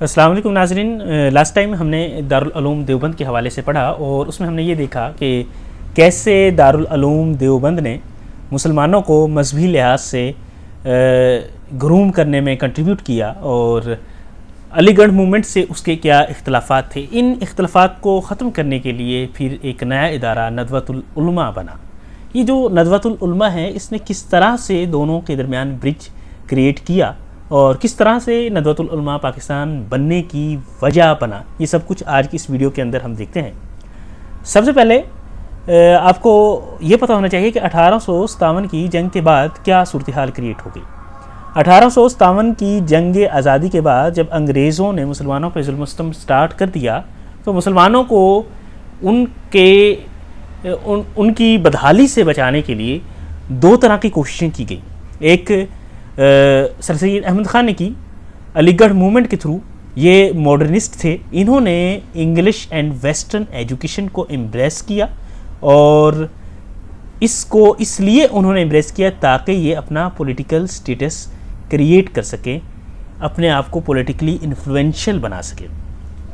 السلام علیکم ناظرین. لاسٹ ٹائم ہم نے دارالعلوم دیوبند کے حوالے سے پڑھا اور اس میں ہم نے یہ دیکھا کہ کیسے دارالعلوم دیوبند نے مسلمانوں کو مذہبی لحاظ سے گروم کرنے میں کنٹریبیوٹ کیا اور علی گڑھ موومنٹ سے اس کے کیا اختلافات تھے. ان اختلافات کو ختم کرنے کے لیے پھر ایک نیا ادارہ ندوۃ العلماء بنا. یہ جو ندوۃ العلماء ہے اس نے کس طرح سے دونوں کے درمیان برج کریٹ کیا اور کس طرح سے ندوۃ العلماء پاکستان بننے کی وجہ بنا، یہ سب کچھ آج کی اس ویڈیو کے اندر ہم دیکھتے ہیں. سب سے پہلے آپ کو یہ پتہ ہونا چاہیے کہ 1857 کی جنگ کے بعد کیا صورتحال کریٹ ہو گئی. 1857 کی جنگ آزادی کے بعد جب انگریزوں نے مسلمانوں پہ ظلم و ستم سٹارٹ کر دیا تو مسلمانوں کو ان کی بدحالی سے بچانے کے لیے دو طرح کی کوششیں کی گئی. ایک سر سید احمد خان نے کی علی گڑھ موومنٹ کے تھرو. یہ ماڈرنسٹ تھے، انہوں نے انگلش اینڈ ویسٹرن ایجوکیشن کو امبریس کیا اور اس کو اس لیے انہوں نے امبریس کیا تاکہ یہ اپنا پولیٹیکل سٹیٹس کریٹ کر سکیں، اپنے آپ کو پولیٹیکلی انفلوئنشل بنا سکیں.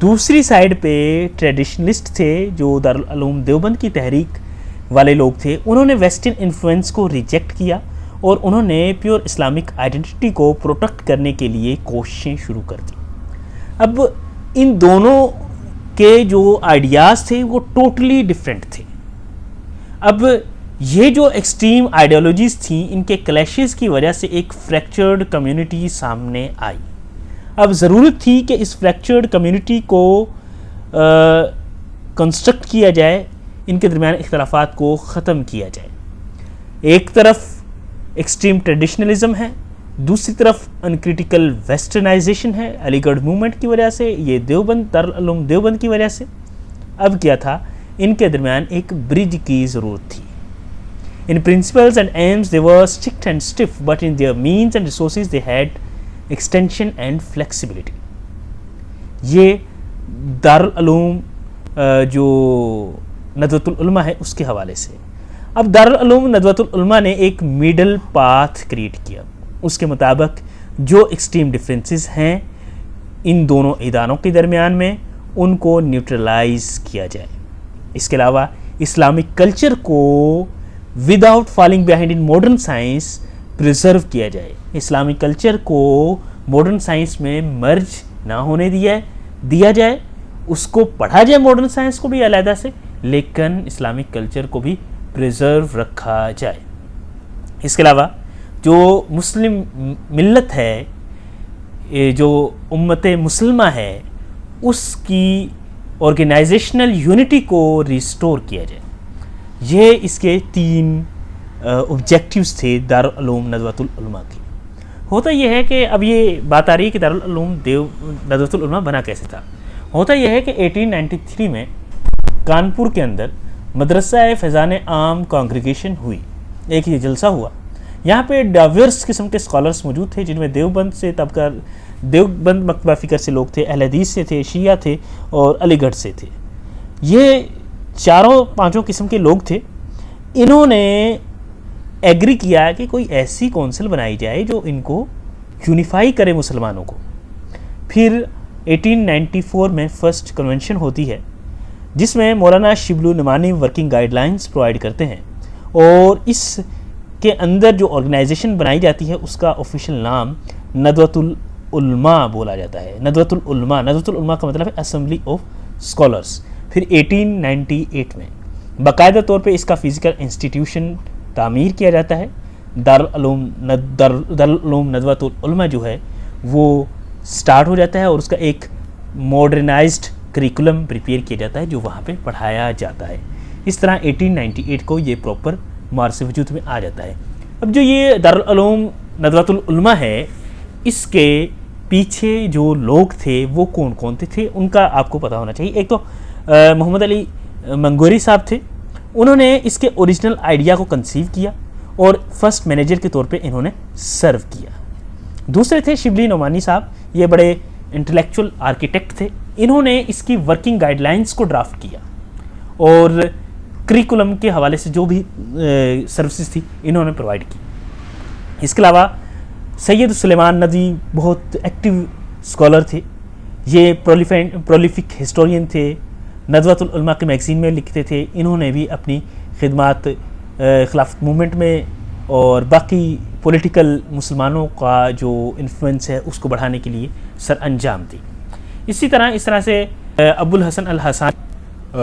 دوسری سائیڈ پہ ٹریڈیشنلسٹ تھے جو دارالعلوم دیوبند کی تحریک والے لوگ تھے. انہوں نے ویسٹرن انفلوئنس کو ریجیکٹ کیا اور انہوں نے پیور اسلامک آئیڈینٹی کو پروٹیکٹ کرنے کے لیے کوششیں شروع کر دی. اب ان دونوں کے جو آئیڈیاز تھے وہ ٹوٹلی ڈفرینٹ تھے. اب یہ جو ایکسٹریم آئیڈیالوجیز تھیں ان کے کلیشز کی وجہ سے ایک فریکچرڈ کمیونٹی سامنے آئی. اب ضرورت تھی کہ اس فریکچرڈ کمیونٹی کو کنسٹرکٹ کیا جائے، ان کے درمیان اختلافات کو ختم کیا جائے. ایک طرف ایکسٹریم ٹریڈیشنلزم ہے، دوسری طرف انکریٹیکل ویسٹرنائزیشن ہے علی گڑھ موومنٹ کی وجہ سے، یہ دارالعلوم دیوبند کی وجہ سے. اب کیا تھا، ان کے درمیان ایک برج کی ضرورت تھی. In principles and aims they were strict and stiff, but in their means and resources they had extension and flexibility. یہ دارالعلوم جو ندوۃ العلماء ہے اس کے حوالے سے. اب دارالعلوم ندوۃ العلماء نے ایک میڈل پاتھ کریٹ کیا. اس کے مطابق جو ایکسٹریم ڈفرینسز ہیں ان دونوں اداروں کے درمیان میں ان کو نیوٹرلائز کیا جائے. اس کے علاوہ اسلامک کلچر کو without falling behind in modern science preserve کیا جائے. اسلامک کلچر کو ماڈرن سائنس میں مرج نہ ہونے دیا جائے، اس کو پڑھا جائے ماڈرن سائنس کو بھی علیحدہ سے، لیکن اسلامک کلچر کو بھی پریزرو رکھا جائے. اس کے علاوہ جو مسلم ملت ہے، جو امت مسلمہ ہے، اس کی آرگنائزیشنل یونٹی کو ریسٹور کیا جائے. یہ اس کے 3 آبجیکٹیوز تھے دارالعلوم ندوۃ العلماء کی. ہوتا یہ ہے کہ اب یہ بات آ رہی ہے کہ دارالعلوم ندوۃ العلماء بنا کیسے تھا. ہوتا یہ ہے کہ 1893 میں کانپور کے اندر مدرسہ فیضان عام کانگریگیشن ہوئی. ایک یہ جلسہ ہوا. یہاں پہ ڈائیورس قسم کے اسکالرس موجود تھے جن میں دیوبند سے دیوبند مکتبہ فکر سے لوگ تھے، اہل حدیث سے تھے، شیعہ تھے اور علی گڑھ سے تھے. یہ 4-5 قسم کے لوگ تھے. انہوں نے ایگری کیا کہ کوئی ایسی کونسل بنائی جائے جو ان کو یونیفائی کرے مسلمانوں کو. پھر 1894 میں فرسٹ کنونشن ہوتی ہے جس میں مولانا Shibli Nomani working guide lines provide کرتے ہیں اور اس کے اندر جو آرگنائزیشن بنائی جاتی ہے اس کا آفیشیل نام ندوۃ العلماء بولا جاتا ہے. ندوۃ العلماء کا مطلب ہے اسمبلی آف اسکالرس. پھر 1898 میں باقاعدہ طور پہ اس کا فزیکل انسٹیٹیوشن تعمیر کیا جاتا ہے. دارالعلوم ندوۃ العلماء جو ہے وہ سٹارٹ ہو جاتا ہے اور اس کا ایک ماڈرنائزڈ کریکولم پریپیئر کیا جاتا ہے جو وہاں پہ پڑھایا جاتا ہے. اس طرح 1898 کو یہ پراپر مارس وجود میں آ جاتا ہے. اب جو یہ دارالعلوم ندوۃ العلماء ہے اس کے پیچھے جو لوگ تھے وہ کون کون تھے ان کا آپ کو پتہ ہونا چاہیے. ایک تو محمد علی منگوری صاحب تھے. انہوں نے اس کے اوریجنل آئیڈیا کو کنسیو کیا اور فرسٹ مینیجر کے طور پہ انہوں نے سرو کیا. دوسرے تھے شبلی نعمانی صاحب. یہ بڑے انٹلیکچوئل آرکیٹیکٹ تھے. انہوں نے اس کی ورکنگ گائیڈ لائنز کو ڈرافٹ کیا اور کریکولم کے حوالے سے جو بھی سروسز تھی انہوں نے پرووائڈ کی. اس کے علاوہ سید سلیمان ندوی بہت ایکٹیو اسکالر تھے. یہ پرولیفک ہسٹورین تھے، ندوۃ العلماء کے میگزین میں لکھتے تھے. انہوں نے بھی اپنی خدمات خلافت موومنٹ میں اور باقی پولیٹیکل مسلمانوں کا جو انفلوئنس ہے اس کو بڑھانے کے لیے سر انجام دی. اس طرح سے ابو الحسن الحسانی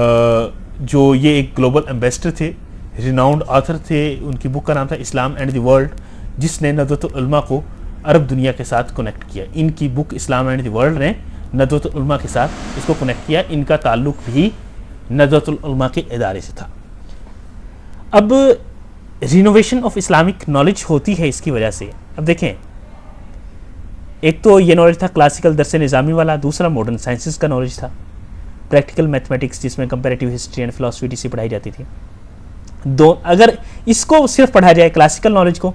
جو یہ ایک گلوبل ایمبیسڈر تھے، ریناؤنڈ آتھر تھے. ان کی بک کا نام تھا اسلام اینڈ دی ورلڈ، جس نے ندوۃ العلماء کو عرب دنیا کے ساتھ کنیکٹ کیا. ان کی بک اسلام اینڈ دی ورلڈ نے ندوۃ العلماء کے ساتھ اس کو کنیکٹ کیا. ان کا تعلق بھی ندوۃ العلماء کے ادارے سے تھا. اب رینوویشن آف اسلامک نالج ہوتی ہے اس کی وجہ سے. اب دیکھیں، ایک تو یہ نالج تھا کلاسیکل درس نظامی والا، دوسرا ماڈرن سائنسز کا نالج تھا، پریکٹیکل میتھمیٹکس جس میں comparative history and philosophy etc پڑھائی جاتی تھی. اگر اس کو صرف پڑھا جائے کلاسیکل نالج کو،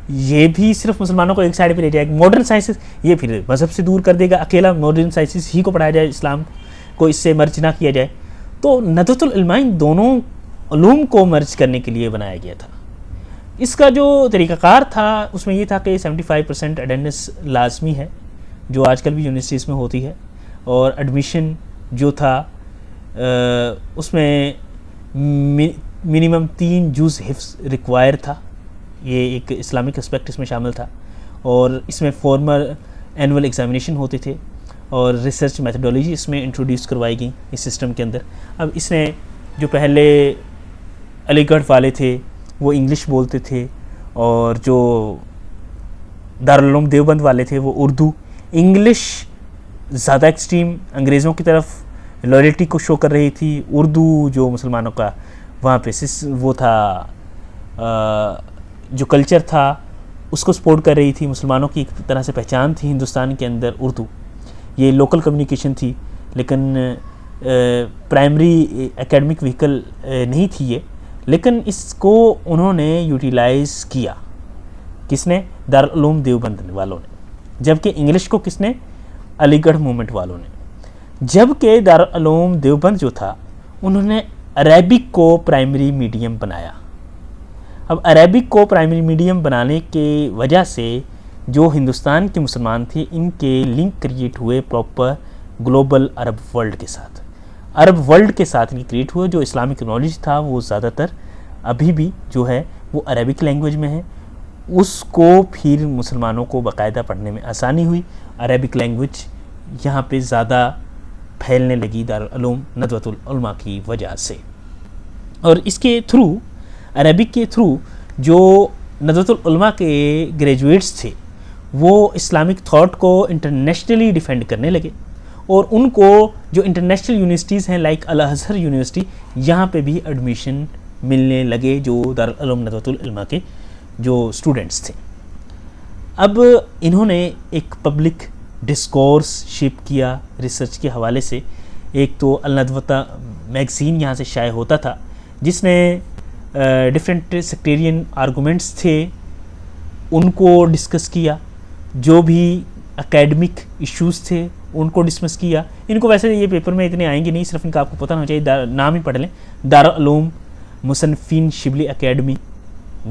یہ بھی صرف مسلمانوں کو ایک سائڈ پہ لے جائے گا. ماڈرن سائنسز یہ پھر مذہب سے دور کر دے گا. اکیلا ماڈرن سائنسز ہی کو پڑھایا جائے، اسلام کو اس سے مرج نہ کیا جائے. تو ندوۃ العلماء ان دونوں علوم کو مرج کرنے کے لیے بنایا گیا تھا. اس کا جو طریقہ کار تھا اس میں یہ تھا کہ 75% اٹینڈنس لازمی ہے، جو آج کل بھی یونیورسٹیز میں ہوتی ہے، اور ایڈمیشن جو تھا اس میں منیمم 3 جز حفظ ریکوائر تھا. یہ ایک اسلامک اسپیکٹ اس میں شامل تھا. اور اس میں فارمر اینول ایگزامینیشن ہوتے تھے، اور ریسرچ میتھڈولوجی اس میں انٹروڈیوس کروائی گئی اس سسٹم کے اندر. اب اس نے جو پہلے علی گڑھ والے تھے وہ انگلش بولتے تھے، اور جو دارالعلوم دیوبند والے تھے وہ اردو. انگلش زیادہ ایکسٹریم انگریزوں کی طرف لائلٹی کو شو کر رہی تھی، اردو جو مسلمانوں کا وہاں پہ وہ تھا، جو کلچر تھا اس کو سپورٹ کر رہی تھی. مسلمانوں کی ایک طرح سے پہچان تھی ہندوستان کے اندر اردو. یہ لوکل کمیونیکیشن تھی، لیکن پرائمری ایکیڈمک وہیکل نہیں تھی یہ. لیکن اس کو انہوں نے یوٹیلائز کیا، کس نے؟ دارالعلوم دیوبند والوں نے. جبکہ انگلش کو کس نے؟ علی گڑھ موومنٹ والوں نے. جبکہ دارالعلوم دیوبند جو تھا انہوں نے عربک کو پرائمری میڈیم بنایا. اب عربک کو پرائمری میڈیم بنانے کی وجہ سے جو ہندوستان کے مسلمان تھے ان کے لنک کریٹ ہوئے پراپر گلوبل عرب ورلڈ کے ساتھ. عرب ورلڈ کے ساتھ کریٹ ہوئے. جو اسلامک نالج تھا وہ زیادہ تر ابھی بھی جو ہے وہ عربک لینگویج میں ہے. اس کو پھر مسلمانوں کو باقاعدہ پڑھنے میں آسانی ہوئی. عربک لینگویج یہاں پہ زیادہ پھیلنے لگی دارالعلوم ندوۃ العلماء کی وجہ سے. اور اس کے تھرو، عربک کے تھرو، جو ندوۃ العلماء کے گریجویٹس تھے وہ اسلامک تھاٹ کو انٹرنیشنلی ڈیفینڈ کرنے لگے. اور ان کو جو انٹرنیشنل یونیورسٹیز ہیں لائک الازہر یونیورسٹی، یہاں پہ بھی ایڈمیشن ملنے لگے جو دارالعلوم ندوۃ العلماء کے جو اسٹوڈنٹس تھے. اب انہوں نے ایک پبلک ڈسکورس شیپ کیا ریسرچ کے حوالے سے. ایک تو الندوۃ میگزین یہاں سے شائع ہوتا تھا جس نے ڈفرینٹ سیکٹیرین آرگومنٹس تھے ان کو ڈسکس کیا. جو بھی اکیڈمک ایشوز تھے ان کو ڈسکس کیا. ان کو ویسے یہ پیپر میں اتنے آئیں گے نہیں، صرف ان کا آپ کو پتہ ہونا چاہیے، نام ہی پڑھ لیں. دارالعلوم مصنفین شبلی اکیڈمی،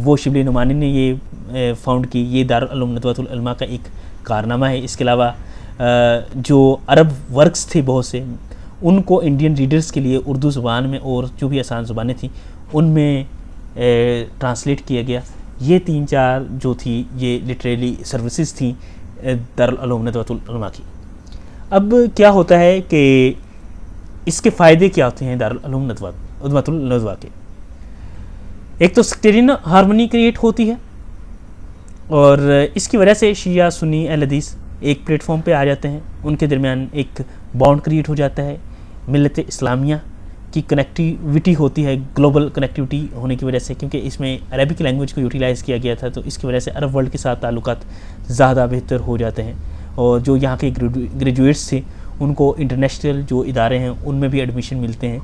وہ شبلی نعمانی نے یہ فاؤنڈ کی. یہ دارالعلوم ندوۃ العلماء کا ایک کارنامہ ہے. اس کے علاوہ جو عرب ورکس تھے بہت سے، ان کو انڈین ریڈرز کے لیے اردو زبان میں اور جو بھی آسان زبانیں تھیں ان میں ٹرانسلیٹ کیا گیا. یہ 3-4 جو تھی یہ لٹریری سروسز تھیں دارالعلوم ندوۃ العلماء کی. اب کیا ہوتا ہے کہ اس کے فائدے کیا ہوتے ہیں دارالعلوم ندوۃ العلماء کے؟ ایک تو سیکٹیرین ہارمونی کریٹ ہوتی ہے، اور اس کی وجہ سے شیعہ سنی اہل حدیث ایک پلیٹ فارم پہ آ جاتے ہیں. ان کے درمیان ایک بانڈ کریٹ ہو جاتا ہے. ملت اسلامیہ کی کنیکٹیوٹی ہوتی ہے، گلوبل کنیکٹیوٹی ہونے کی وجہ سے، کیونکہ اس میں عربک لینگویج کو یوٹیلائز کیا گیا تھا. تو اس کی وجہ سے عرب ورلڈ کے ساتھ تعلقات زیادہ بہتر ہو جاتے ہیں. اور جو یہاں کے گریجویٹس تھے ان کو انٹرنیشنل جو ادارے ہیں ان میں بھی ایڈمیشن ملتے ہیں.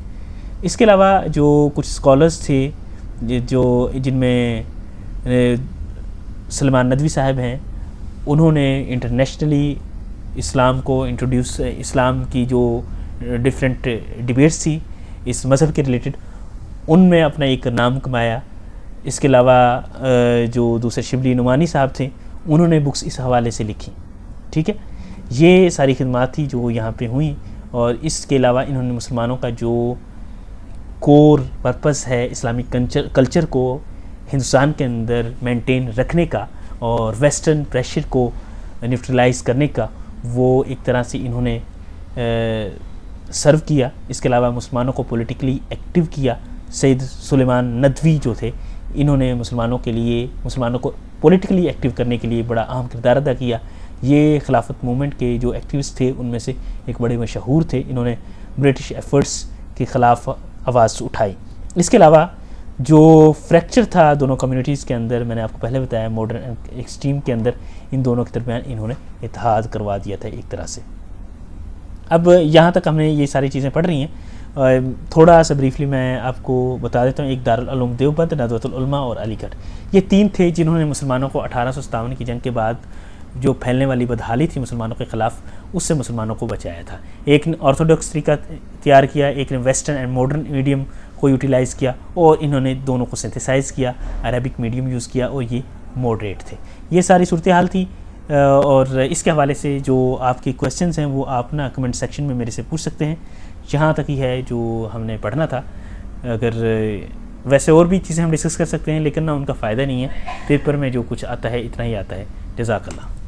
اس کے علاوہ جو کچھ اسکالرس تھے جو جن میں سلمان ندوی صاحب ہیں، انہوں نے انٹرنیشنلی اسلام کو انٹروڈیوس، اسلام کی جو ڈفرینٹ ڈبیٹس تھی اس مذہب کے ریلیٹڈ، ان میں اپنا ایک نام کمایا. اس کے علاوہ جو دوسرے شبلی نعمانی صاحب تھے انہوں نے بکس اس حوالے سے لکھی. ٹھیک ہے، یہ ساری خدمات تھی جو یہاں پہ ہوئیں، اور اس کے علاوہ انہوں نے مسلمانوں کا جو کور پرپس ہے اسلامک کلچر کو ہندوستان کے اندر مینٹین رکھنے کا اور ویسٹرن پریشر کو نیوٹرلائز کرنے کا، وہ ایک طرح سے انہوں نے سرو کیا۔ اس کے علاوہ مسلمانوں کو پولیٹیکلی ایکٹیو کیا۔ سید سلیمان ندوی جو تھے، انہوں نے مسلمانوں کو پولیٹیکلی ایکٹیو کرنے کے لیے بڑا اہم کردار ادا کیا۔ یہ خلافت موومنٹ کے جو ایکٹیوسٹ تھے ان میں سے ایک بڑے مشہور تھے، انہوں نے برٹش ایفرٹس کے خلاف آواز اٹھائی۔ اس کے علاوہ جو فریکچر تھا دونوں کمیونٹیز کے اندر، میں نے آپ کو پہلے بتایا ماڈرن اینڈ ایکسٹریم کے اندر، ان دونوں کے درمیان انہوں نے اتحاد کروا دیا تھا ایک طرح سے۔ اب یہاں تک ہم نے یہ ساری چیزیں پڑھ رہی ہیں، تھوڑا سا بریفلی میں آپ کو بتا دیتا ہوں۔ ایک دارالعلوم دیوبند، ندوۃ العلماء اور علی گڑھ، یہ تین تھے جنہوں نے مسلمانوں کو 1857 کی جنگ کے بعد جو پھیلنے والی بدحالی تھی مسلمانوں کے خلاف، اس سے مسلمانوں کو بچایا تھا۔ ایک نے آرتھوڈاکس طریقہ تیار کیا، ایک نے ویسٹرن اینڈ ماڈرن میڈیم کو یوٹیلائز کیا، اور انہوں نے دونوں کو سنتھیسائز کیا، عربک میڈیم یوز کیا، اور یہ ماڈریٹ تھے۔ یہ ساری صورتحال تھی، اور اس کے حوالے سے جو آپ کے کویسچنز ہیں وہ آپ نا کمنٹ سیکشن میں میرے سے پوچھ سکتے ہیں۔ یہاں تک ہی ہے جو ہم نے پڑھنا تھا، اگر ویسے اور بھی چیزیں ہم ڈسکس کر سکتے ہیں لیکن نا ان کا فائدہ نہیں ہے، پیپر میں جو کچھ آتا ہے اتنا ہی آتا ہے۔ جزاک اللہ۔